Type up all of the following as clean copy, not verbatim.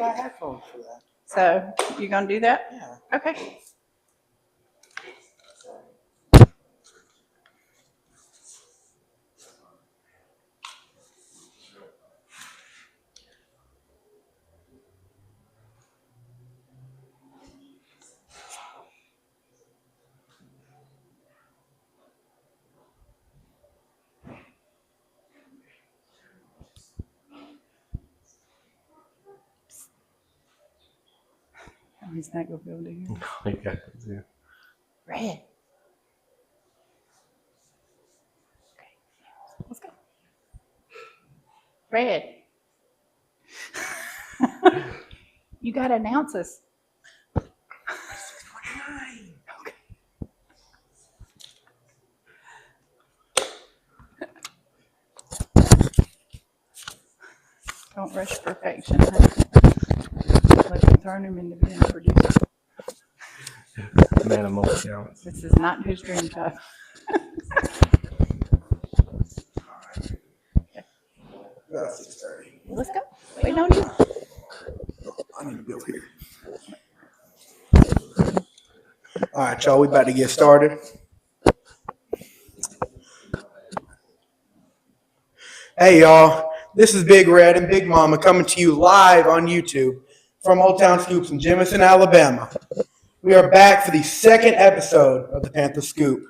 got headphones for that. So you gonna do that? Yeah. Okay. He's not gonna be able to hear. Yeah. Red. Okay. Let's go. Red. You gotta announce us. 6:29. Okay. Don't rush perfection. Like I'm throwing him into being a producer. Man of multi talents. This is not his dream job. About 6:30. Let's go. Wait on you. I need to be over here. All right, y'all, we about to get started. Hey, y'all, this is Big Red and Big Momma coming to you live on YouTube from Old Town Scoops in Jemison, Alabama. We are back for the second episode of the Panther Scoop.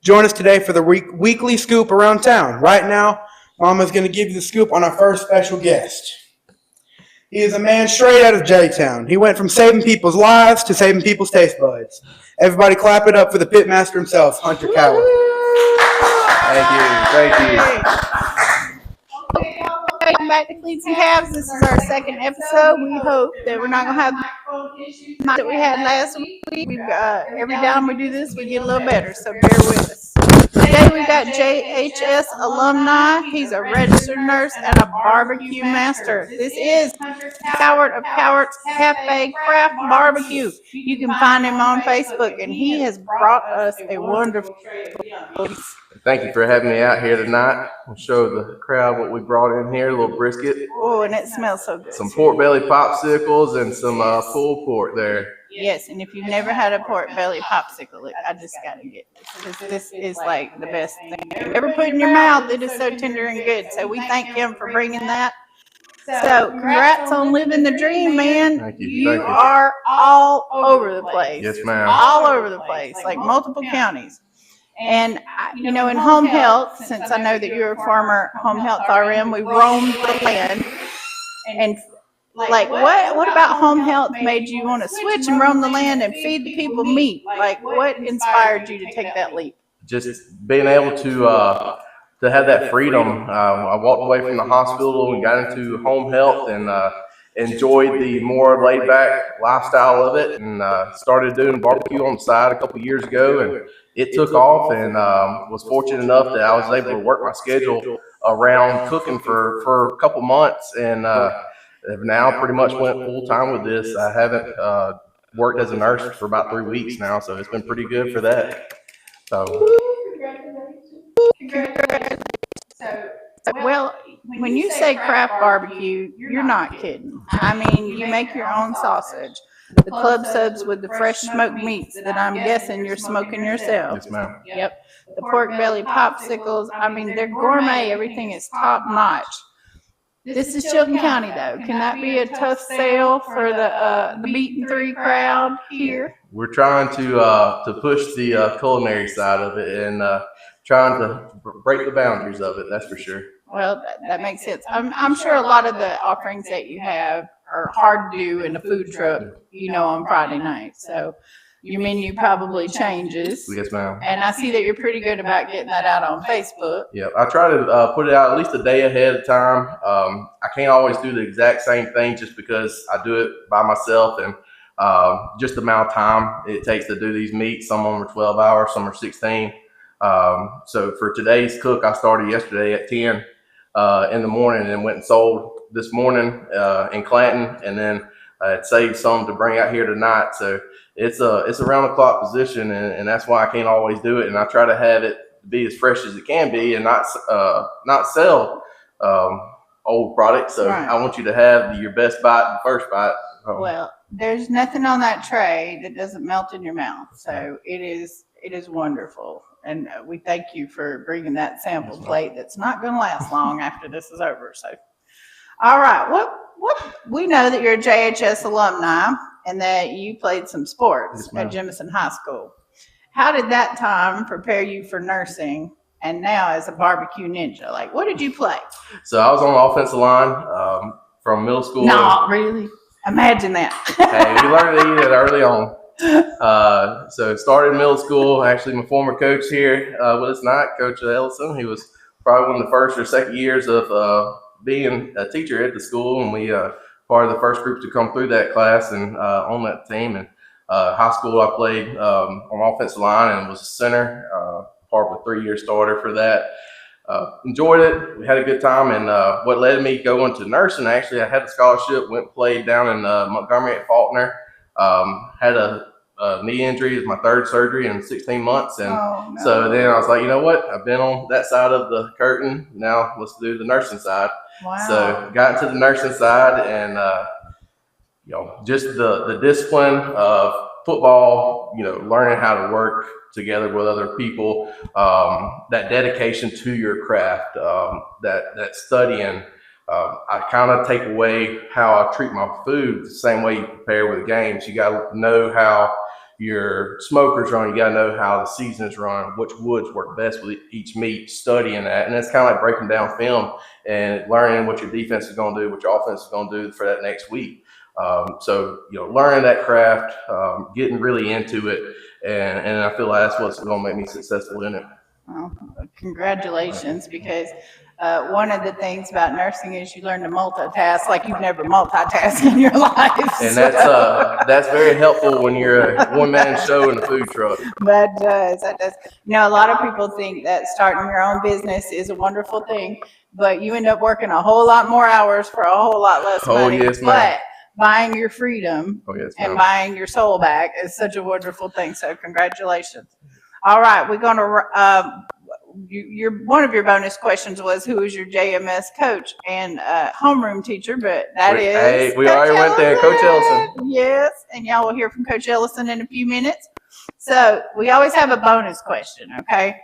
Join us today for the weekly scoop around town. Right now, Mama's going to give you the scoop on our first special guest. He is a man straight out of J-Town. He went from saving people's lives to saving people's taste buds. Everybody clap it up for the pitmaster himself, Hunter Coward. Thank you. Welcome back to Cleats and Calves. This is our second episode. We hope that we're not going to have the issues that we had last week. Every time we do this, we get a little better, so bear with us. Today we've got JHS alumni. He's a registered nurse and a barbecue master. This is Coward of Cowards Cafe Craft Barbecue. You can find him on Facebook, and he has brought us a wonderful piece. Thank you for having me out here tonight. We'll show the crowd what we brought in here, a little brisket. Oh, and it smells so good. Some pork belly popsicles and some pulled pork there. Yes, and if you've never had a pork belly popsicle, I just got to get this. This is like the best thing you ever put in your mouth. It is so tender and good. So we thank him for bringing that. So congrats on living the dream, man. Thank you. You are all over the place. Yes, ma'am. All over the place, like multiple counties. And, you know, in home health, since I know that you're a former home health RM, we roamed the land. And, like, what about home health made you want to switch and roam the land and feed the people meat? Like, what inspired you to take that leap? Just being able to have that freedom. I walked away from the hospital and got into home health and enjoyed the more laid-back lifestyle of it, and started doing barbecue on the side a couple years ago, and it took off, and was fortunate enough that I was able to work my schedule around cooking for a couple months, and have now pretty much went full-time with this. I haven't worked as a nurse for about 3 weeks now, so it's been pretty good for that. So. Well, when you say craft barbecue, you're not kidding. I mean, you make your own sausage. The club subs with the fresh smoked meats that I'm guessing you're smoking yourself. Yes, ma'am. Yep. The pork belly popsicles, I mean, they're gourmet. Everything is top notch. This is Chilton County, though. Can that be a tough sale for the Beaten 3 crowd here? We're trying to push the culinary side of it and trying to break the boundaries of it. That's for sure. Well, that makes sense. I'm sure a lot of the offerings that you have are hard to do in a food truck, you know, on Friday night. So your menu probably changes. Yes, ma'am. And I see that you're pretty good about getting that out on Facebook. Yeah, I try to put it out at least a day ahead of time. I can't always do the exact same thing just because I do it by myself, and just the amount of time it takes to do these meats. Some of them are 12 hours, some are 16. So for today's cook, I started yesterday at 10 in the morning and went and sold this morning in Clanton, and then it saved some to bring out here tonight. So it's a round the clock position, and that's why I can't always do it. And I try to have it be as fresh as it can be, and not sell old product. So Right. I want you to have your best bite, the first bite. Well, there's nothing on that tray that doesn't melt in your mouth. So it is wonderful. And we thank you for bringing that sample plate that's not going to last long after this is over. So, all right. What we know that you're a JHS alumni and that you played some sports at Jemison High School. How did that time prepare you for nursing and now as a barbecue ninja? Like, what did you play? So I was on the offensive line from middle school. Not really. Imagine that. Hey, we learned to eat it early on. So started in middle school. Actually, my former coach here with us tonight, Coach Ellison, he was probably one of the first or second years of being a teacher at the school, and we part of the first group to come through that class and on that team. And high school, I played on offensive line and was a center, part of a 3-year starter for that. Enjoyed it. We had a good time, and what led me going to nursing, actually, I had a scholarship, went and played down in Montgomery at Faulkner. Had a knee injury. It was my third surgery in 16 months. And so then I was like, you know what? I've been on that side of the curtain. Now let's do the nursing side. Wow. So got into the nursing side, and just the discipline of football, learning how to work together with other people, that dedication to your craft, that studying. I kind of take away how I treat my food the same way you prepare with games. You got to know how your smokers run. You got to know how the seasons run, which woods work best with each meat, studying that. And it's kind of like breaking down film and learning what your defense is going to do, what your offense is going to do for that next week. So learning that craft, getting really into it, and I feel like that's what's going to make me successful in it. Well, congratulations, because one of the things about nursing is you learn to multitask like you've never multitasked in your life. And that's very helpful when you're a one-man show in a food truck. That does. A lot of people think that starting your own business is a wonderful thing, but you end up working a whole lot more hours for a whole lot less money. Yes, ma'am. But buying your freedom and ma'am. buying your soul back is such a wonderful thing. So congratulations. All right, we're going to one of your bonus questions was who is your JMS coach and homeroom teacher, but we already went there, Coach Ellison. Yes, and y'all will hear from Coach Ellison in a few minutes. So we always have a bonus question, okay?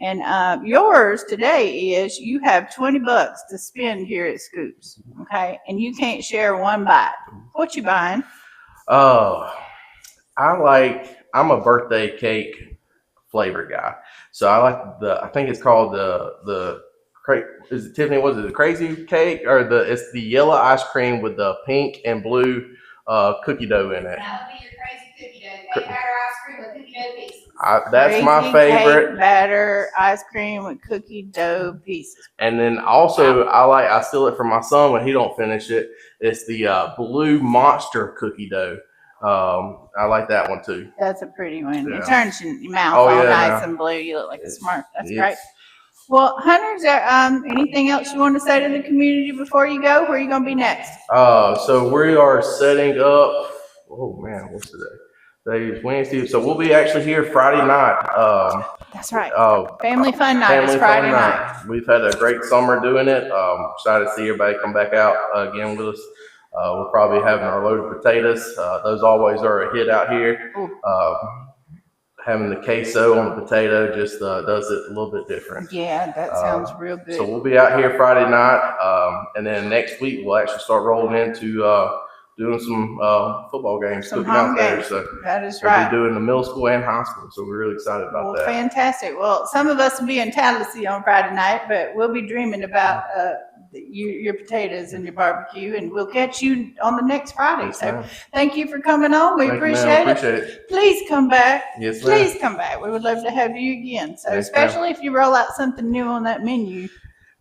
And yours today is you have $20 to spend here at Scoops, okay? And you can't share one bite. What you buying? Oh, I'm a birthday cake flavor guy. So I like I think it's called is it Tiffany? Was it the crazy cake or it's the yellow ice cream with the pink and blue cookie dough in it? That would be your crazy cookie dough. Cake batter ice cream with cookie dough pieces. That's Crazy my favorite. Cake batter ice cream with cookie dough pieces. And then also I steal it from my son when he don't finish it. It's the blue monster cookie dough. I like that one too. That's a pretty one. Yeah. It turns your mouth all nice and blue. You look like a smart. That's great. Well, Hunter, is there anything else you want to say to the community before you go? Where are you going to be next? So we are setting up. Oh man, what's today? Today is Wednesday, so we'll be actually here Friday night. That's right. Family fun night is Friday night. We've had a great summer doing it. Excited to see everybody come back out again with us. We're probably having our loaded potatoes. Those always are a hit out here. Having the queso on the potato just does it a little bit different. Yeah, that sounds real good. So we'll be out here Friday night, and then next week we'll actually start rolling into doing some football games, Some cooking out home there. games. So That is we'll right. be doing the middle school and high school. So we're really excited about that. Fantastic. Well, some of us will be in Tallahassee on Friday night, but we'll be dreaming about your potatoes and your barbecue, and we'll catch you on the next Friday. Yes, so ma'am. thank you for coming on. We Thank you, appreciate ma'am. it. Appreciate it. Please come back. Yes, ma'am. Please come back. We would love to have you again. So Yes, especially if you roll out something new on that menu.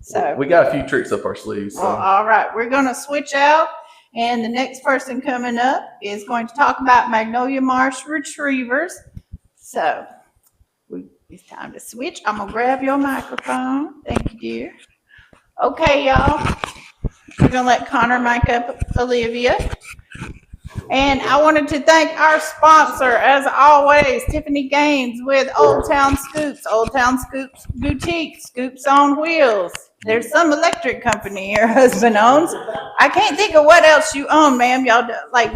So We got a few tricks up our sleeves. So. well, all right, we're going to switch out, and the next person coming up is going to talk about Magnolia Marsh Retrievers. So it's time to switch. I'm going to grab your microphone. Thank you, dear. Okay, y'all. We're going to let Connor mic up Olivia. And I wanted to thank our sponsor, as always, Tiffany Gaines with Old Town Scoops, Old Town Scoops Boutique, Scoops on Wheels. There's some electric company your husband owns. I can't think of what else you own, ma'am. Y'all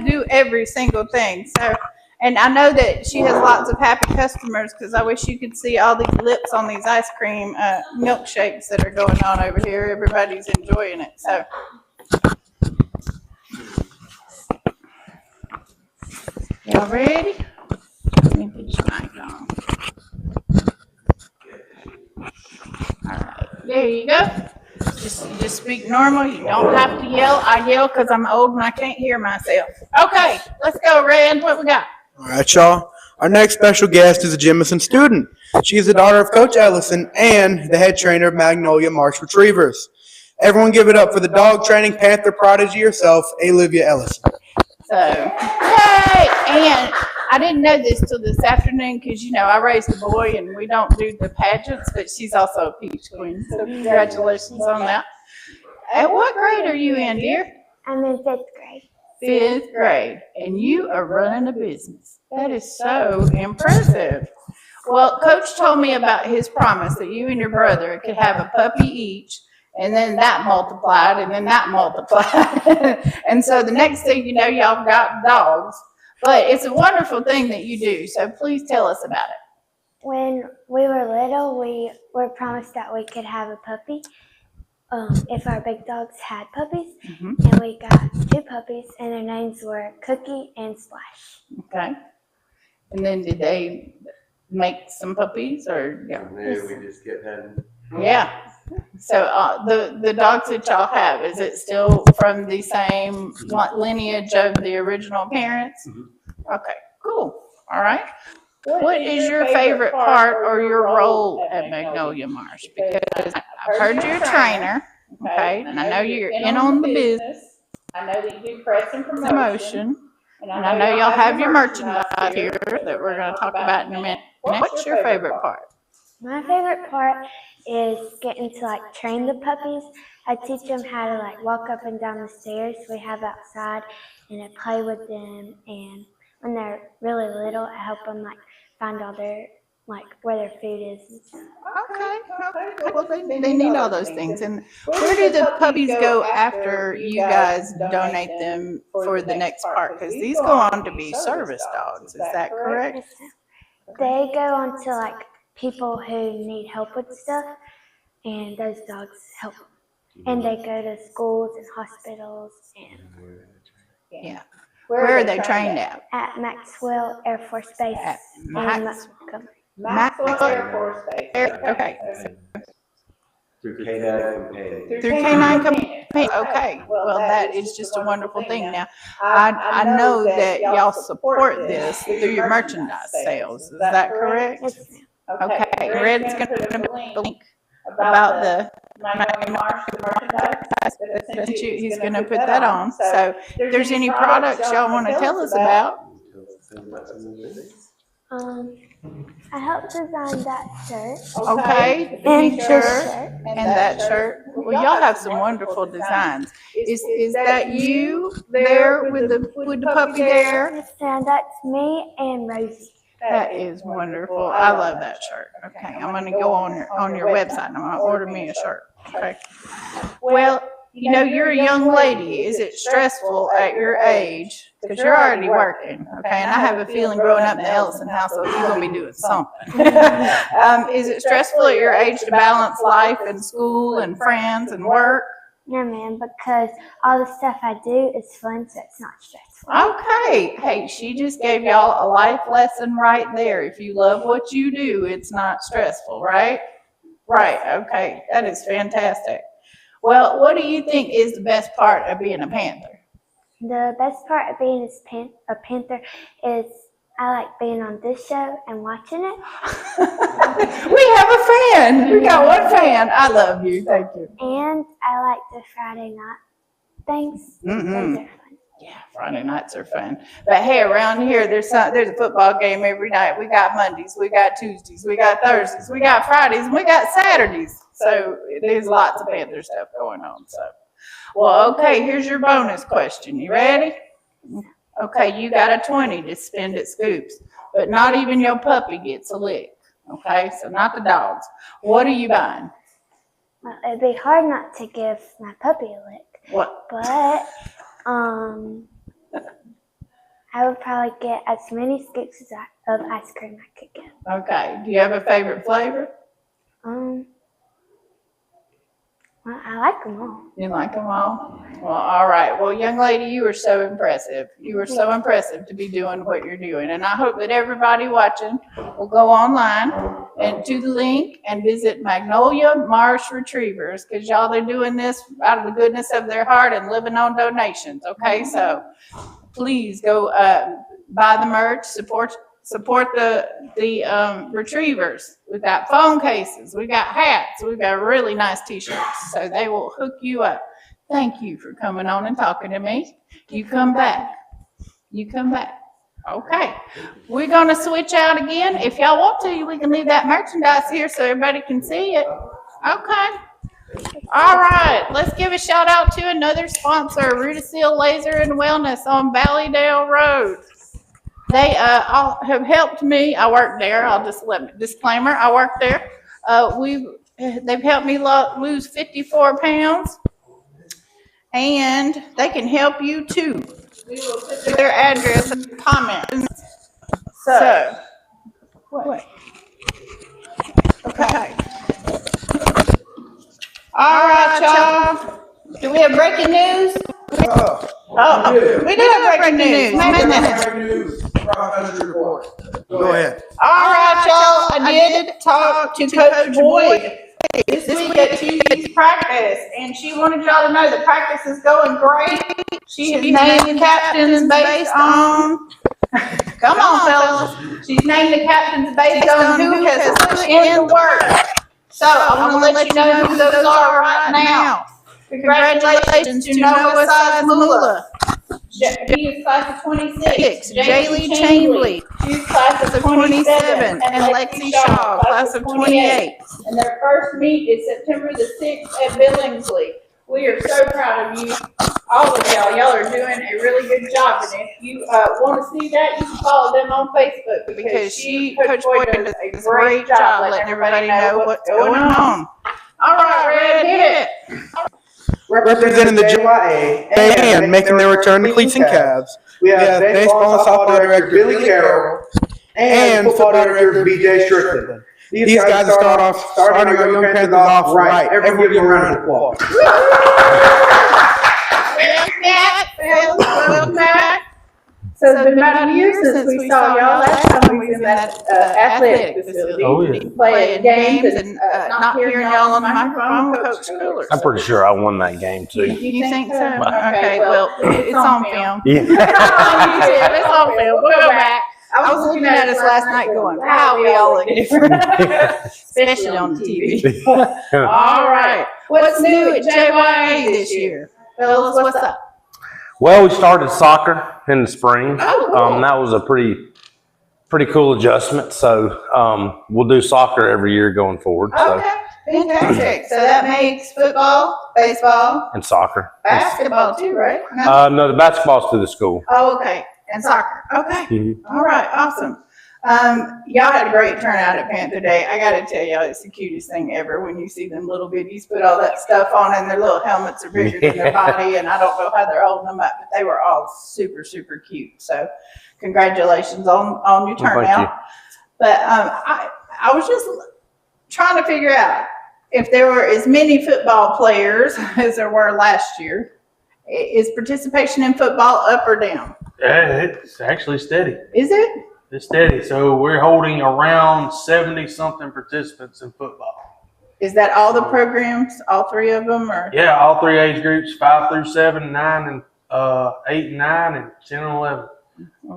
do every single thing. So, and I know that she has lots of happy customers because I wish you could see all these lips on these ice cream milkshakes that are going on over here. Everybody's enjoying it. So, y'all ready? Let me put your mic on. All right, there you go. Just speak normal. You don't have to yell. I yell because I'm old and I can't hear myself. Okay, let's go, Red. What we got? All right, y'all. Our next special guest is a Jemison student. She is the daughter of Coach Ellison and the head trainer of Magnolia Marsh Retrievers. Everyone give it up for the dog training Panther prodigy herself, Olivia Ellison. So, yay! And I didn't know this till this afternoon because, I raised a boy and we don't do the pageants, but she's also a peach queen. So congratulations on that. At what grade are you in, dear? I'm in 5th grade. 5th grade. And you are running a business. That is so impressive. Well, Coach told me about his promise that you and your brother could have a puppy each. And then that multiplied, and then that multiplied. And so the next thing you know, y'all got dogs. But it's a wonderful thing that you do. So please tell us about it. When we were little, we were promised that we could have a puppy if our big dogs had puppies. And we got 2 puppies, and their names were Cookie and Splash. Okay. And then did they make some puppies or? Yeah, we just kept having. Yeah. So the dogs that y'all have, is it still from the same lineage of the original parents? Okay, cool. All right. What is your favorite part or your role at Magnolia Marsh? Because I've heard you're a trainer, okay, and I know you're in on the business. I know that you do press and promotion, and I know y'all have your merchandise here that we're going to talk about in a minute. What's your favorite part? My favorite part is getting to train the puppies. I teach them how to walk up and down the stairs we have outside, and I play with them. And when they're really little, I help them find all their where their food is and stuff. Okay. Well, they need all those things. And where do the puppies go after you guys donate them for the next part? Because these go on to be service dogs. Is that correct? They go on to people who need help with stuff, and those dogs help. And they go to schools and hospitals and Yeah. Where are they trained at? at Maxwell Air Force Base At in Max- Montgomery. Maxwell Air Force Base. Okay. Through K9 Companion. Through K9 Companion. Okay. Well, that is just a wonderful thing. Now, I know that y'all support this through your merchandise sales. Is that correct? Yes, ma'am. Okay. Red's going to put the link about the Marsh merchandise. He's going to put that on. So, if there's any products y'all want to tell us about. I helped design that shirt. Okay, the And pink this shirt shirt. and that shirt. Well, y'all have some wonderful designs. Is that you there with the puppy there? Yes, ma'am. That's me and Rosie. That is wonderful. I love that shirt. Okay, I'm gonna go on your website and I'm gonna order me a shirt. Okay. Well, you're a young lady. Is it stressful at your age? Because you're already working, okay? And I have a feeling growing up in the Ellison household, you're gonna be doing something. Is it stressful at your age to balance life and school and friends and work? No, ma'am, because all the stuff I do is fun, so it's not stressful. Okay. Hey, she just gave y'all a life lesson right there. If you love what you do, it's not stressful, right? Right. Okay. That is fantastic. Well, what do you think is the best part of being a Panther? The best part of being a Panther is I like being on this show and watching it. We have a fan. We got one fan. I love you. Thank you. And I like the Friday night things. Those are fun. Yeah, Friday nights are fun. But hey, around here, there's a football game every night. We got Mondays, we got Tuesdays, we got Thursdays, we got Fridays, and we got Saturdays. So there's lots of Panther stuff going on. So, well, okay, here's your bonus question. You ready? Okay, you got a 20 to spend at Scoops, but not even your puppy gets a lick. Okay, so not the dogs. What are you buying? Well, it'd be hard not to give my puppy a lick. What? But I would probably get as many scoops of ice cream I could get. Okay. Do you have a favorite flavor? Well, I like them all. You like them all? Well, all right. Well, young lady, you were so impressive. You were so impressive to be doing what you're doing. And I hope that everybody watching will go online and to the link and visit Magnolia Marsh Retrievers, because y'all, they're doing this out of the goodness of their heart and living on donations. Okay, so please go buy the merch, support the retrievers. We've got phone cases, we got hats, we've got really nice t-shirts, so they will hook you up. Thank you for coming on and talking to me. You come back. Okay, we're gonna switch out again. If y'all want to, we can leave that merchandise here so everybody can see it. Okay. All right, let's give a shout out to another sponsor, Rudicil Laser and Wellness on Valleydale Road. They all have helped me. I work there. I'll just disclaimer. I work there. They've helped me lose 54 pounds, and they can help you too. We will put their address in the comments. So, what? Okay. All right, y'all. Do we have breaking news? Oh, we do have breaking news. Go ahead. All right, y'all. I did talk to Coach Boyd this week at Tuesday's practice, and she wanted y'all to know the practice is going great. She has named captains based on. Come on, fellas. She's named the captains based on who has put in the work. So I want to let you know who those are right now. Congratulations to Noah Sizemula. He is class of 26. Jaylee Chamberlain, she's class of 27. And Lexi Shaw, class of 28. And their first meet is September the 6th at Billingsley. We are so proud of you, all of y'all. Y'all are doing a really good job. And if you want to see that, you can follow them on Facebook, because Coach Boyd, does a great job letting everybody know what's going on. All right, Red, hit it. Representing the JYA and making their return to Cleats and Calves, we have baseball and softball director Billy Carroll and football director BJ Strickland. These guys starting our young Panthers off right. Everyone give them a round of applause. Welcome back. So it's been about a year since we saw y'all. Last time we was in that athletic facility, playing games and not hearing y'all on the microphone with Coach Schooler. I'm pretty sure I won that game too. You think so? Okay, well, it's on film. Yeah. It's on film. We'll go back. I was looking at us last night going, wow, we all look different. Especially on the TV. All right. What's new at JYA this year? Fellas, what's up? Well, we started soccer in the spring. Oh, cool. That was a pretty cool adjustment. So we'll do soccer every year going forward. Okay, fantastic. So that makes football, baseball, And soccer. basketball too, right? No, the basketball's through the school. Oh, okay. And soccer. Okay. Mhm. All right. Awesome. Y'all had a great turnout at Panther Day. I got to tell y'all, it's the cutest thing ever when you see them little bitties put all that stuff on, and their little helmets are bigger than their body, and I don't know how they're holding them up, but they were all super, super cute. So congratulations on your turnout. But I was just trying to figure out if there were as many football players as there were last year. Is participation in football up or down? It's actually steady. Is it? It's steady. So we're holding around 70-something participants in football. Is that all the programs, all three of them, or? Yeah, all three age groups, 5 through 7, 9 and 8 and 9, and 10 and 11.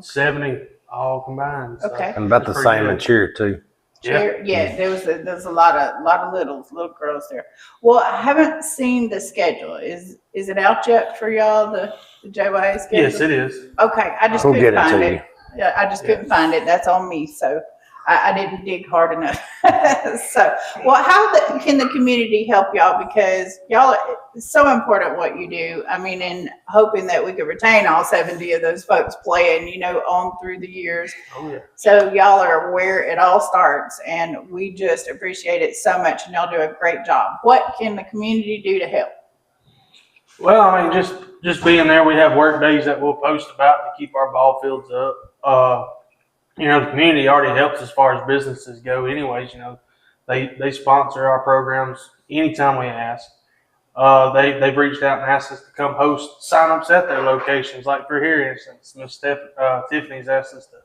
70 all combined. So Okay. And about the pretty same good. in cheer too. Yeah, there was a lot of little girls there. Well, I haven't seen the schedule. Is it out yet for y'all, the JYA schedule? Yes, it is. Okay, I just We'll couldn't get it find to it. you. Yeah, I just couldn't find it. That's on me. So I didn't dig hard enough. So, well, can the community help y'all? Because y'all, it's so important what you do. I mean, and hoping that we could retain all 70 of those folks playing, on through the years. Oh, yeah. So y'all are where it all starts, and we just appreciate it so much, and y'all do a great job. What can the community do to help? Well, I mean, just being there, we have work days that we'll post about to keep our ball fields up. The community already helps as far as businesses go anyways. They sponsor our programs anytime we ask. They've reached out and asked us to come host sign-ups at their locations. Like for here, instance, Miss Tiffany's asked us to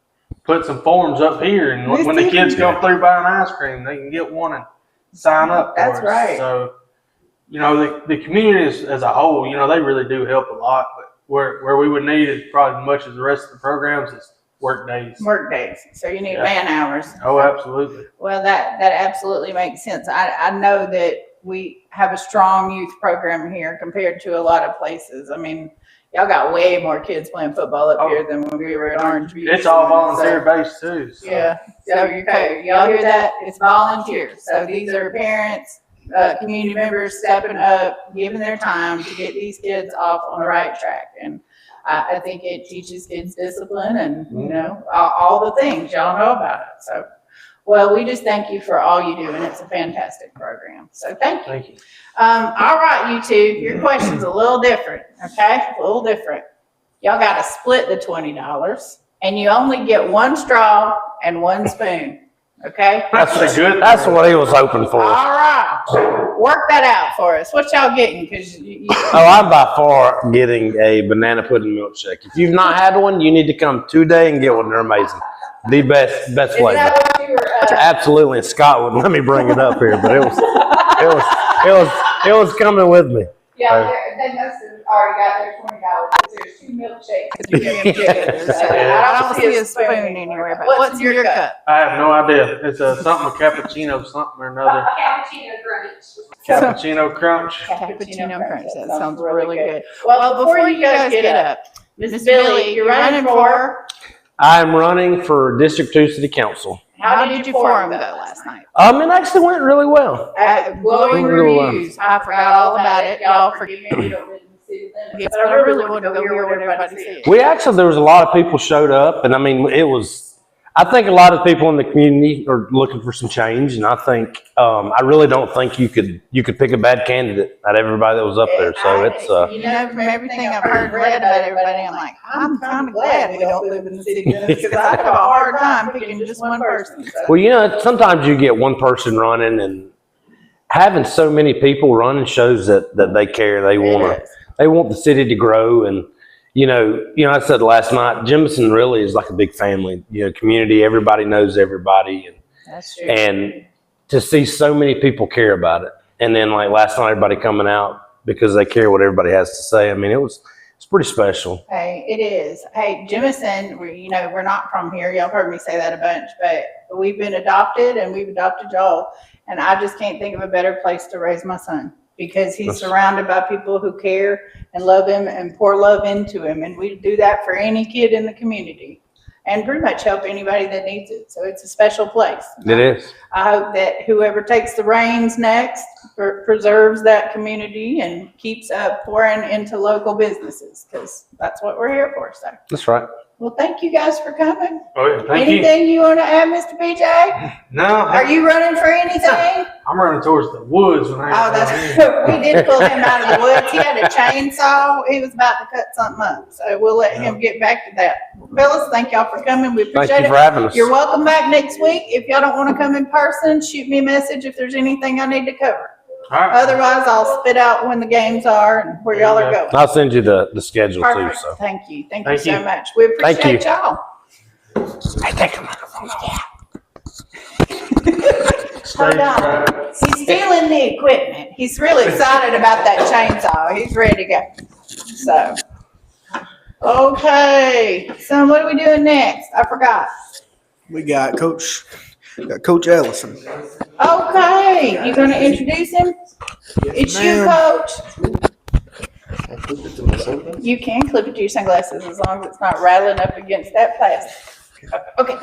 put some forms up here, and when the kids come through buying ice cream, they can get one and sign up for us. That's right. So, the community as a whole, they really do help a lot. But where we would need it probably as much as the rest of the programs is work days. Work days. So you need man hours. Oh, absolutely. Well, that absolutely makes sense. I know that we have a strong youth program here compared to a lot of places. I mean, y'all got way more kids playing football up here than when we were at Orange Beach. It's all volunteer based too. So. Yeah. So y'all hear that? It's volunteer. So these are parents, community members stepping up, giving their time to get these kids off on the right track. And I think it teaches kids discipline and, all the things y'all know about it. So, well, we just thank you for all you do, and it's a fantastic program. So thank you. Thank you. All right, you two, your question's a little different, okay? A little different. Y'all got to split the $20, and you only get one straw and one spoon, okay? That's a good. That's what he was hoping for. All right. Work that out for us. What y'all getting? Because Oh, I'm by far getting a banana pudding milkshake. If you've not had one, you need to come today and get one. They're amazing. The best is flavor. that what you were, Absolutely. And Scott wouldn't let me bring it up here, but it was coming with me. yeah, they must have already got their $20 because there's 2 milkshakes. You can get. So I don't see a spoon anywhere. But what's in your cup? I have no idea. It's something cappuccino, something or another. Cappuccino crunch. Cappuccino crunch. Cappuccino crunch. That sounds really good. Well, before you guys get up, Miss Billy, you're running for. I'm running for District 2 City Council. How did your forum go last night? It actually went really well. Glowing Really well. reviews. I forgot all about it. Y'all forgive me. We don't live in the city limits, but I really want to go hear what everybody said. There was a lot of people showed up, and I mean, I think a lot of people in the community are looking for some change, and I think, I really don't think you could pick a bad candidate out of everybody that was up there. So it's, from everything I've heard and read about everybody, I'm like, I'm kind of glad we don't live in the city limits because I'd have a hard time picking just one person. So. well, sometimes you get one person running, and having so many people running shows that they care. They want the city to grow. And I said last night, Jemison really is like a big family, community. Everybody knows everybody. And That's true. And to see so many people care about it. And then like last night, everybody coming out because they care what everybody has to say. I mean, it's pretty special. Hey, it is. Hey, Jemison, we're not from here. Y'all heard me say that a bunch, but we've been adopted and we've adopted y'all. And I just can't think of a better place to raise my son because he's surrounded by people who care and love him and pour love into him. And we do that for any kid in the community and pretty much help anybody that needs it. So it's a special place. It is. I hope that whoever takes the reins next preserves that community and keeps pouring into local businesses because that's what we're here for. So That's right. well, thank you guys for coming. Oh yeah, thank you. Anything you want to add, Mr. PJ? No, Are you running for anything? I'm running towards the woods when I. Oh, that's we did pull him out of the woods. He had a chainsaw. He was about to cut something up. So we'll let him get back to that. Fellas, thank y'all for coming. We appreciate Thank you it. for having us. You're welcome back next week. If y'all don't want to come in person, shoot me a message if there's anything I need to cover. All right. Otherwise, I'll spit out when the games are and where y'all are going. I'll send you the schedule Perfect. too. So Thank you. Thank Thank you so you. much. We Thank appreciate you. y'all. hey, take the microphone. Hold on. He's stealing the equipment. He's really excited about that chainsaw. He's ready to go. So, okay. So what are we doing next? I forgot. We got Coach Ellison. Okay. You going to introduce him? It's you, Coach. You can clip it to your sunglasses as long as it's not rattling up against that plastic. Okay.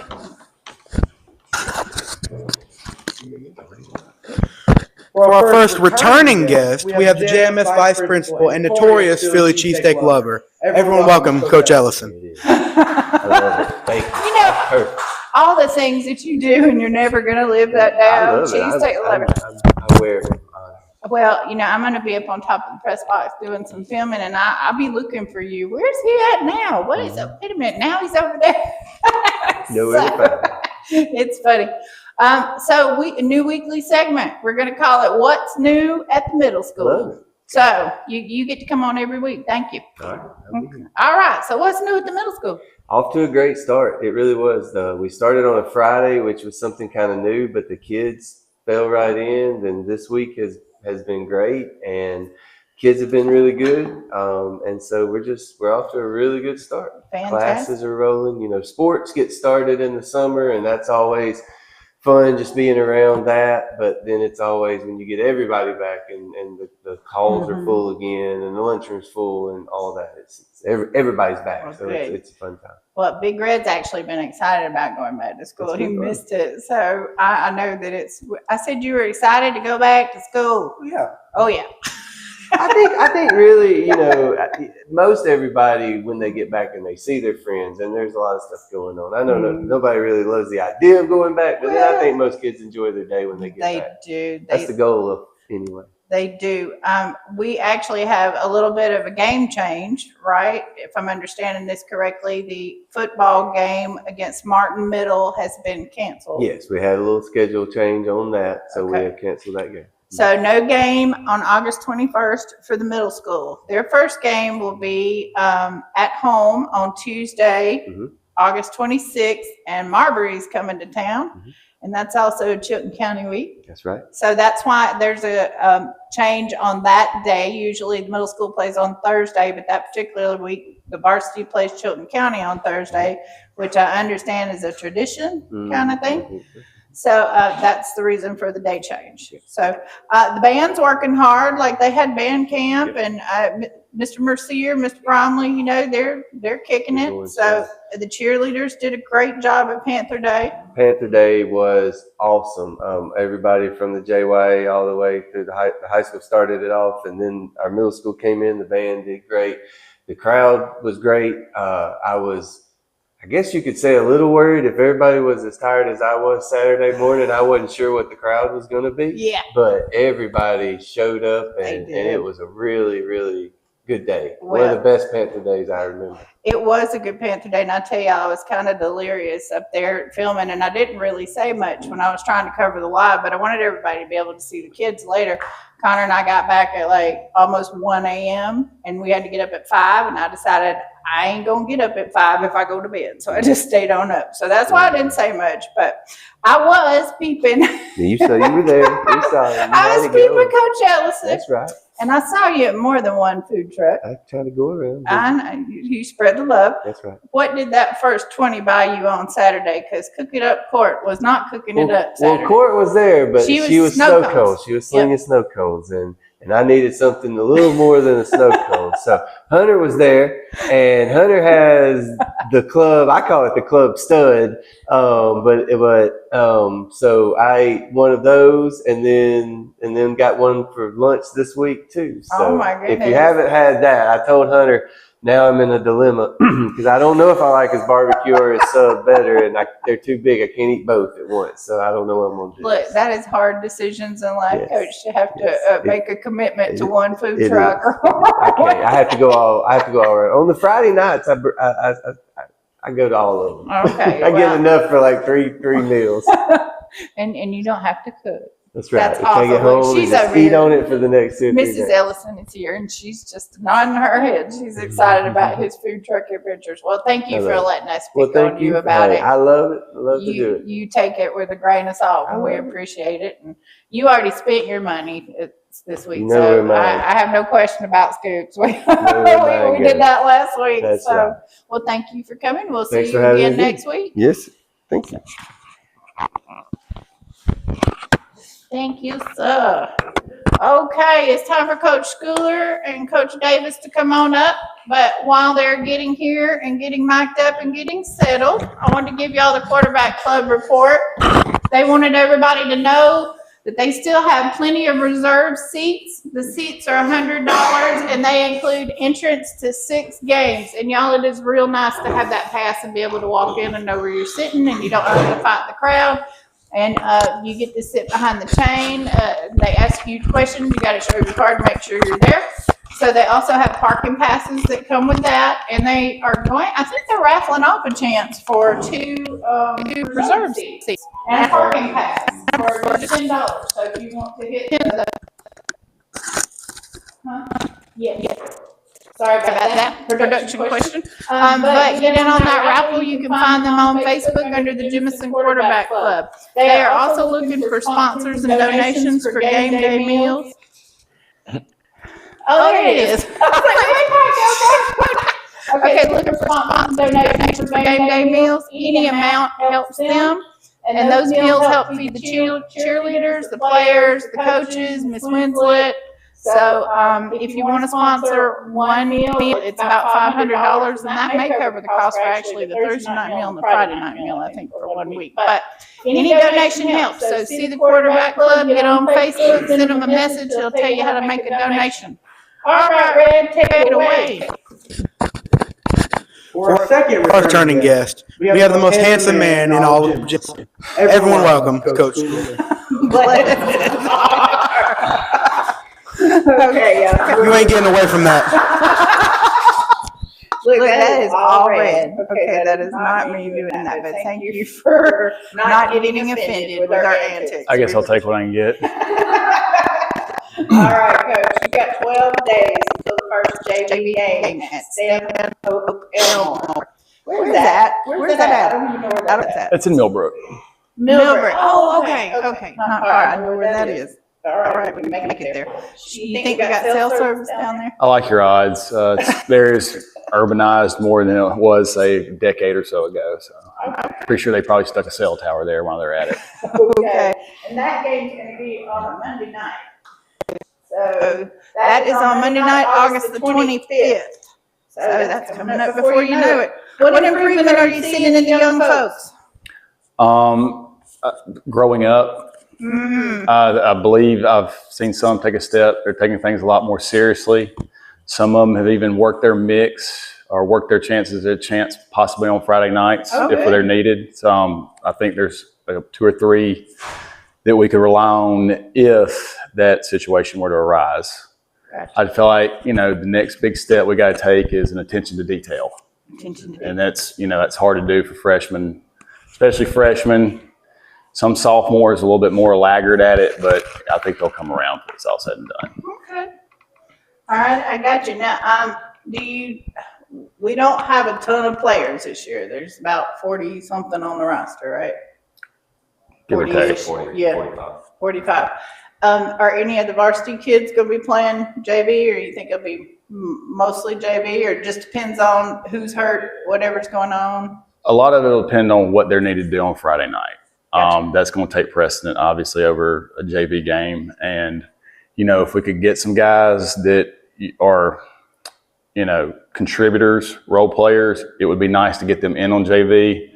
For our first returning guest, we have the JMS Vice Principal and notorious Philly cheesesteak lover. Everyone welcome Coach Ellison. I love it. Thank you. You know, Perfect. all the things that you do, and you're never gonna live that I down. love it. Cheesesteak lover. I wear it. Well, you know, I'm going to be up on top of the press box doing some filming, and I'll be looking for you. Where's he at now? What is up? Wait a minute. Now he's over there. Nowhere to find. It's funny. So a new weekly segment. We're going to call it "What's New at the Middle School." Love it. So you get to come on every week. Thank you. All right. All right. So what's new at the middle school? Off to a great start. It really was. We started on a Friday, which was something kind of new, but the kids fell right in. Then this week has been great, and kids have been really good. And so we're off to a really good start. Fantastic. Classes are rolling. You know, sports get started in the summer, and that's always fun just being around that. But then it's always when you get everybody back and the calls are full again and the lunchroom's full and all that. Everybody's back. Well, so good. it's a fun time. Well, Big Red's actually been excited about going back to school. That's He good fun. missed it. So I know that I said you were excited to go back to school. Yeah. Oh, yeah. I think really, you know, most everybody when they get back and they see their friends, and there's a lot of stuff going on. I know nobody really loves the idea of going back, but then I think most kids enjoy their day when they get back. They do. That's the goal of anyway. They do. We actually have a little bit of a game change, right? If I'm understanding this correctly, the football game against Martin Middle has been canceled. Yes, we had a little schedule change on that, so we Okay. have canceled that game. So no game on August 21st for the middle school. Their first game will be at home on Tuesday, August 26th, and Marbury's coming to town. And that's also Chilton County Week. That's right. So that's why there's a change on that day. Usually the middle school plays on Thursday, but that particular week, the varsity plays Chilton County on Thursday, which I understand is a tradition kind of thing. So that's the reason for the day change. So the band's working hard, like they had band camp, and Mr. Mercier, Mr. Bromley, you know, they're kicking it. So the cheerleaders did a great job at Panther Day. Panther Day was awesome. Everybody from the JYA all the way through the high school started it off, and then our middle school came in. The band did great. The crowd was great. I guess you could say a little worried if everybody was as tired as I was Saturday morning. I wasn't sure what the crowd was going to be. Yeah. But everybody showed up, and it was a really, really good day. One of the best Panther days I remember. It was a good Panther Day, and I tell you, I was kind of delirious up there filming, and I didn't really say much when I was trying to cover the live, but I wanted everybody to be able to see the kids later. Connor and I got back at like almost 1 a.m., and we had to get up at 5, and I decided I ain't going to get up at 5 if I go to bed, so I just stayed on up. So that's why I didn't say much, but I was peeping. You saw you were there. You saw it. I was peeping Coach Ellison. That's right. And I saw you at more than one food truck. I try to go around. I know, you spread the love. That's right. What did that first 20 buy you on Saturday? Because Cook It Up Court was not cooking it up Saturday. Well, Court was there, but She she was was snow snow cones. cones. She was slinging snow cones, and I needed something a little more than a snow cone. So Hunter was there, and Hunter has the club. I call it the club stud. So I ate one of those, and then got one for lunch this week too. So Oh my goodness. if you haven't had that, I told Hunter. Now I'm in a dilemma because I don't know if I like his barbecue or his sub better, and they're too big. I can't eat both at once, so I don't know what I'm gonna do. Look, that is hard decisions in life, Yes. Coach, to have to make a commitment to one food it truck. I can't. I have to go all around. On the Friday nights, I go to all of them. Okay, I get well. enough for like three meals. and you don't have to cook. That's right. That's If I get awesome. home, She's just over eat here. on it for the next 2 or 3 Mrs. days. Ellison is here, and she's just nodding her head. She's excited about his food truck adventures. Well, thank you I for love it. letting us Well, speak on thank you about Hey, it. I love it. I love to do it. You take it with a grain of salt, and we love it. appreciate it. And you already spent your money this week, You know where so mine- I have no question about scoops. We, where mine we did goes. that last week. That's so, right. well, thank you for coming. We'll Thanks see you for having again me. next week. Yes. Thank you. Thank you, sir. Okay, it's time for Coach Schooler and Coach Davis to come on up. But while they're getting here and getting mic'd up and getting settled, I wanted to give y'all the quarterback club report. They wanted everybody to know that they still have plenty of reserve seats. The seats are $100 and they include entrance to 6 games. And y'all, it is real nice to have that pass and be able to walk in and know where you're sitting and you don't have to fight the crowd. And you get to sit behind the chain. They ask you questions. You got to show your card to make sure you're there. So they also have parking passes that come with that. And they are going, I think they're raffling off a chance for two reserve seats and a parking pass for $10. So if you want to hit the, yeah. Sorry about that production question. But get in on that raffle. You can find them on Facebook under the Jemison Quarterback Club. They are also looking for sponsors and donations for game day meals. Oh, there it is. Okay, looking for sponsors and donations for game day meals. Any amount helps them. And those meals help feed the cheerleaders, the players, the coaches, Miss Winslet. So if you want to sponsor one meal, it's about $500, and that may cover the cost for actually the Thursday night meal and the Friday night meal, I think, for 1 week. But any donation helps. So see the Quarterback Club, get on Facebook, send them a message. They'll tell you how to make a donation. All right, Red, take it away. For our second returning guest, we have the most handsome man in all of Jemison. Everyone welcome, Coach Schooler. Okay, You ain't getting away from that. Look, that is all red. Okay, that is not me doing that, but thank you for not getting offended with our antics. I guess I'll take what I can get. All right, Coach, you got 12 days until the first JV game at Stanton Hope Elmore. Where's that? Where's that at? I don't even know where that's at. It's in Millbrook. Millbrook. Oh, okay. Not far. I know where that is. All right, we can make it there. You think we got cell service down there? I like your odds. There's urbanized more than it was, say, a decade or so ago. So I'm pretty sure they probably stuck a cell tower there while they're at it. Okay. And that game's going to be on a Monday night. So that is on Monday night, August the 25th. So that's coming up before you know it. What improvement are you seeing in the young folks? Growing up, I believe I've seen some take a step. They're taking things a lot more seriously. Some of them have even worked their mix or worked their chances at a chance possibly on Friday nights if they're needed. So I think there's 2 or 3 that we could rely on if that situation were to arise. Gotcha. I feel like, the next big step we got to take is an attention to detail. And that's, that's hard to do for freshmen, especially freshmen. Some sophomores a little bit more laggard at it, but I think they'll come around when it's all said and done. Okay. All right, I got you. Now, we don't have a ton of players this year. There's about 40 something on the roster, right? Give or take. 45. Are any of the varsity kids going to be playing JV, or you think it'll be mostly JV, or it just depends on who's hurt, whatever's going on? A lot of it will depend on what they're needed to do on Friday night. Gotcha. That's going to take precedent, obviously, over a JV game. And, if we could get some guys that are, contributors, role players, it would be nice to get them in on JV,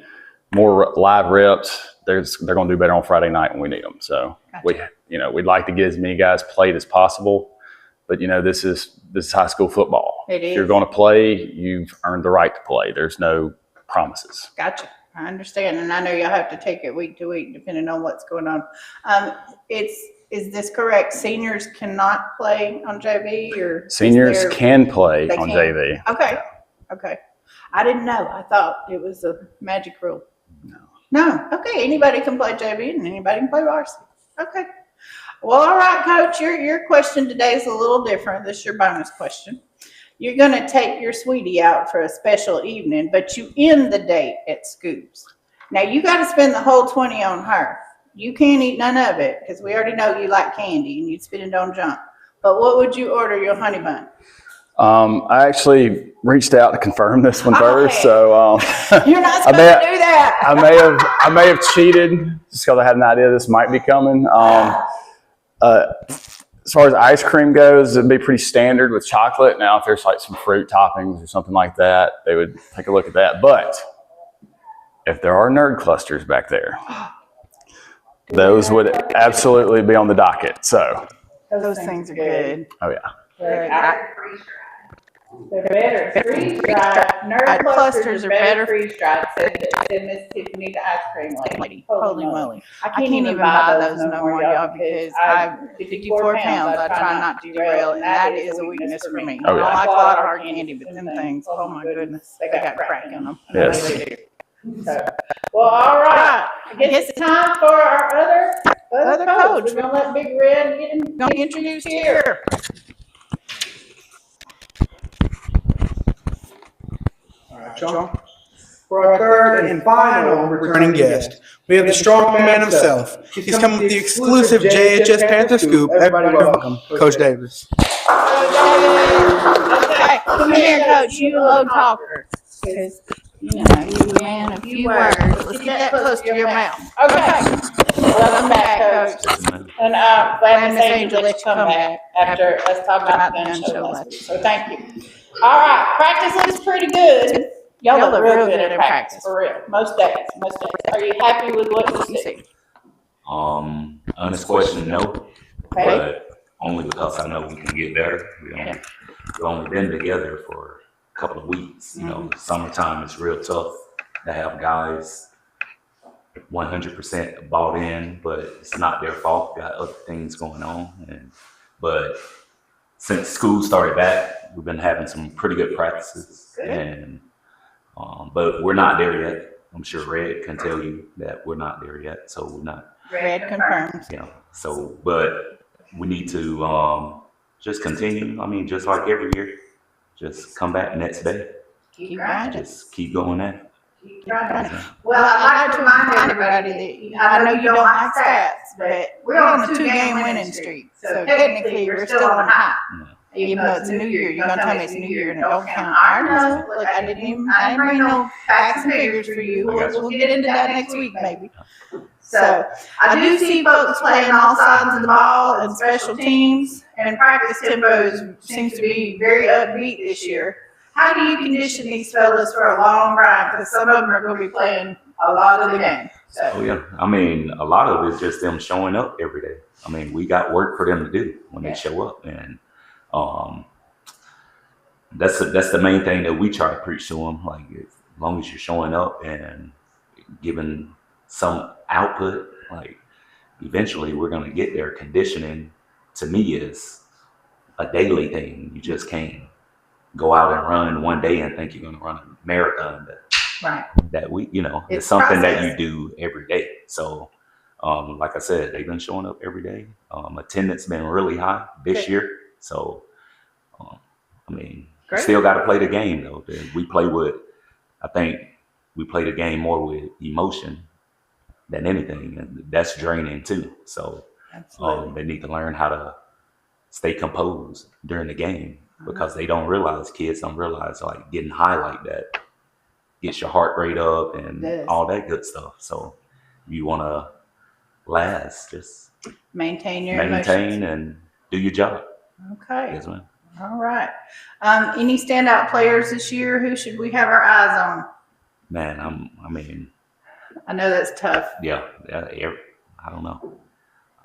more live reps. They're going to do better on Friday night when we need them. So Gotcha. we'd like to get as many guys played as possible. But, this is high school football. It is. If you're going to play, you've earned the right to play. There's no promises. Gotcha. I understand, and I know you'll have to take it week to week depending on what's going on. Is this correct? Seniors cannot play on JV, or seniors can play they on can? JV. Okay. I didn't know. I thought it was a magic rule. No. Okay. Anybody can play JV, and anybody can play varsity. Okay. Well, all right, Coach. Your question today is a little different. This is your bonus question. You're going to take your sweetie out for a special evening, but you end the date at Scoops. Now, you got to spend the whole 20 on her. You can't eat none of it because we already know you like candy and you'd spend it on junk. But what would you order your honey bun? I actually reached out to confirm this one first, so You're not supposed to do that. I may have cheated just because I had an idea this might be coming. as far as ice cream goes, it'd be pretty standard with chocolate. Now, if there's like some fruit toppings or something like that, they would take a look at that. But if there are nerd clusters back there, those would absolutely be on the docket. So, Those things are good. oh yeah. They're better freeze-dried. Nerd clusters are better freeze-dried, said Miss Tiffany, the ice cream lady. Holy moly. I can't even buy those no more, y'all, because I'm 54 pounds. I try not to derail, and that is a weakness for me. Oh, yeah. I like a lot of hard candy, but them things, oh my goodness, they got crack in them. Yes. So, well, all right. I guess it's time for our other coach. We're gonna let Big Red get introduced here. All right, y'all. For our third and final returning guest, we have the strong man himself. He's coming with the exclusive JHS Panther Scoop. Everybody welcome, Coach Davis. Okay, come here, Coach. You a low talker. Because, you know, you a man of few words. Let's get that close to your mouth. Okay. Welcome back, Coach. And Glamis Angel let you come back after us talking about the gun show last week. So thank you. All right, practice looks pretty good. Y'all look real good at practice, for real. Most days. Are you happy with what you see? Honest question, no. Okay. But only because I know we can get better. We've only been together for a couple of weeks. You know, summertime is real tough to have guys 100% bought in, but it's not their fault. Got other things going on. But since school started back, we've been having some pretty good practices. Good. And but we're not there yet. I'm sure Red can tell you that we're not there yet. So we're not. Red confirms. Yeah. So, but we need to just continue. I mean, just like every year, just come back next day. Keep grinding. Just keep going at it. Well, I'd like to remind everybody that I know you don't like stats, but we're on a 2-game winning streak. So technically, we're still on high. Even though it's a new year, you're gonna tell me it's a new year and it don't count. I know. Look, I didn't bring no facts and figures for you. We'll get into that next week, maybe. So I do see folks playing all sides of the ball and special teams, and practice tempo seems to be very upbeat this year. How do you condition these fellas for a long ride? Because some of them are going to be playing a lot of the game. So. Oh yeah, I mean, a lot of it's just them showing up every day. I mean, we got work for them to do when they show up, and that's the main thing that we try to preach to them. Like, as long as you're showing up and giving some output, like eventually we're going to get there. Conditioning to me is a daily thing. You just can't go out and run one day and think you're going to run a marathon. That we, you know, it's something that you do every day. So, like I said, they've been showing up every day. Attendance been really high this year. So, I mean, still got to play the game though. We play with, I think we play the game more with emotion than anything, and that's draining too. So, they need to learn how to stay composed during the game, because kids don't realize like getting high like that gets your heart rate up and all that good stuff. So you want to last, just maintain emotions and do your job. Okay. Yes, ma'am. All right. Any standout players this year? Who should we have our eyes on? Man, I know that's tough. Yeah, I don't know.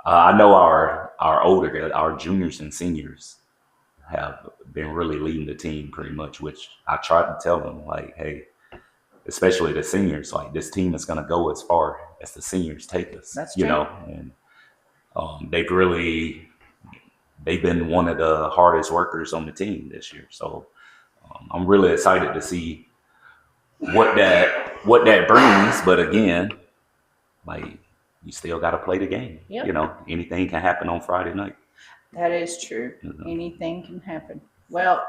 I know our juniors and seniors have been really leading the team pretty much, which I tried to tell them, like, hey, especially the seniors, like, this team is going to go as far as the seniors take us. That's true. You know, and they've been one of the hardest workers on the team this year. So I'm really excited to see what that brings. But again, like, you still got to play the game. Yep. You know, anything can happen on Friday night. That is true. Mm-hmm. Anything can happen. Well,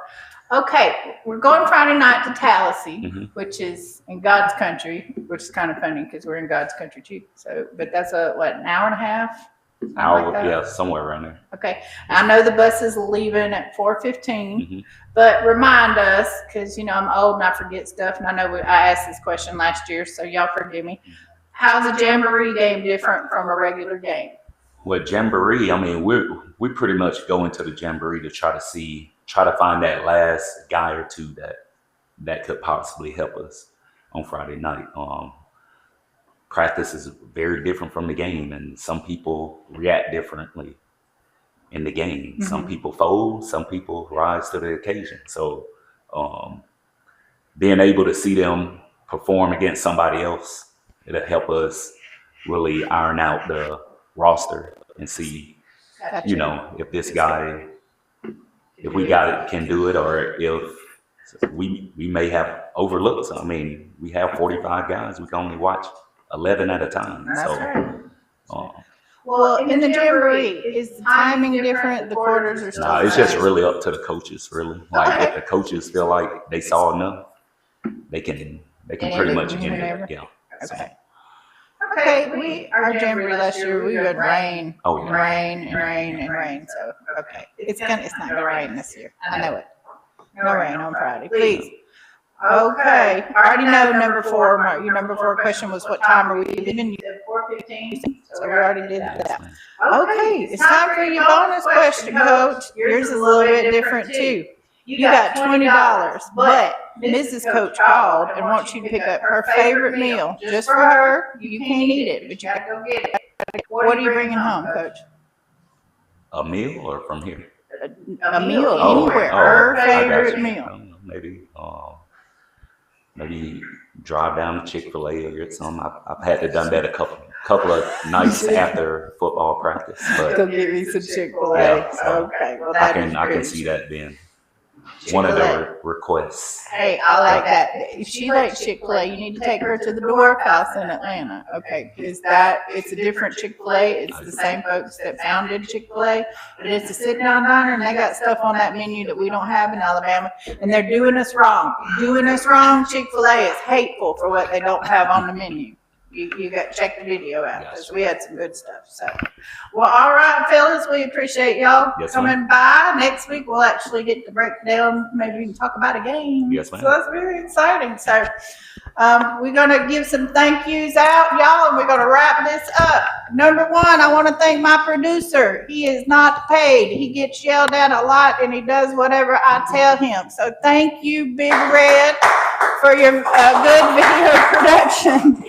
okay, we're going Friday night to Tallahassee, which is in God's country, which is kind of funny because we're in God's country too. So, but that's an hour and a half? Yeah, somewhere around there. Okay, I know the bus is leaving at 4:15, but remind us, because you know I'm old and I forget stuff, and I know I asked this question last year, so y'all forgive me. How's a jamboree game different from a regular game? With Jamboree, I mean, we pretty much go into the Jamboree to try to find that last guy or two that could possibly help us on Friday night. Practice is very different from the game, and some people react differently in the game. Some people fold, some people rise to the occasion. So being able to see them perform against somebody else, it'll help us really iron out the roster and see, you know, if this guy, if we got it, can do it, or if we may have overlooked. I mean, we have 45 guys. We can only watch 11 at a time. That's So, right. Well, in the Jamboree, is the timing different? The quarters are still it's just really up to the coaches, really. Like if the coaches feel like they saw enough, they can pretty much end it. Yeah. Okay. Okay, our Jamboree last year, we had rain, Oh, yeah. rain. So, okay, it's not gonna rain this year. I know it. No rain on Friday, please. Okay, I already know number 4. Your number 4 question was what time are we leaving? You said 4:15, so we already did that. Okay, it's time for your bonus question, Coach. Yours is a little bit different too. You got $20, but Mrs. Coach called and wants you to pick up her favorite meal just for her. You can't eat it, but you gotta go get it. What are you bringing home, Coach? A meal or from here? A meal anywhere. Her favorite meal. Maybe drive down to Chick-fil-A or get some. I've had to done that a couple of nights after football practice. But go get me some Chick-fil-A. Yeah, so okay, well I can see that being one of the requests. Hey, I like that. If she likes Chick-fil-A, you need to take her to the Dwarf House in Atlanta. Okay, it's a different Chick-fil-A. It's the same folks that founded Chick-fil-A, but it's a sit-down diner, and they got stuff on that menu that we don't have in Alabama, and they're doing us wrong. Chick-fil-A is hateful for what they don't have on the menu. You got to check the video out because we had some good stuff. So, well, all right, fellas, we appreciate y'all coming by. Next week we'll actually get to break down. Maybe we can talk about a game. Yes, ma'am. So that's very exciting. So, we're gonna give some thank yous out, y'all, and we're gonna wrap this up. Number 1, I want to thank my producer. He is not paid. He gets yelled at a lot, and he does whatever I tell him. So, thank you, Big Red, for your good video production.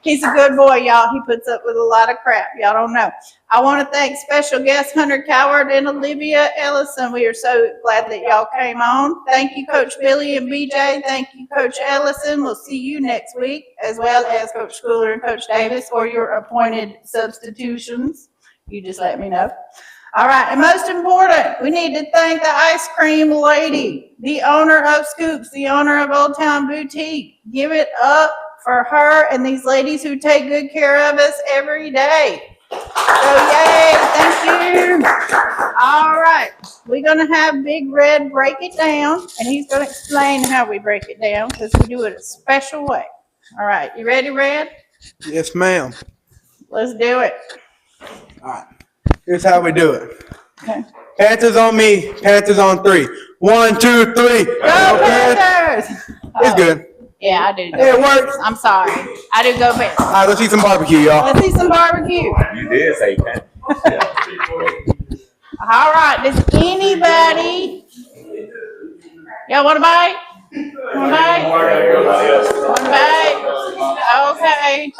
He's a good boy, y'all. He puts up with a lot of crap. Y'all don't know. I want to thank special guests Hunter Coward and Olivia Ellison. We are so glad that y'all came on. Thank you, Coach Billy and BJ. Thank you, Coach Ellison. We'll see you next week, as well as Coach Schooler and Coach Davis, or your appointed substitutions. You just let me know. All right, and most important, we need to thank the ice cream lady, the owner of Scoops, the owner of Old Town Boutique. Give it up for her and these ladies who take good care of us every day. So yay, thank you. All right, we're gonna have Big Red break it down, and he's gonna explain how we break it down because we do it a special way. All right, you ready, Red? Yes, ma'am. Let's do it. All right. Here's how we do it. Okay. Panthers on me, Panthers on 3. 1, 2, 3. Go Panthers! It's good. Yeah, I do. It works. I'm sorry. I do go Panthers. All right, let's eat some barbecue, y'all. Let's eat some barbecue. You did say that. All right, does anybody, y'all want a bite? Want a bite? Want a bite? Okay.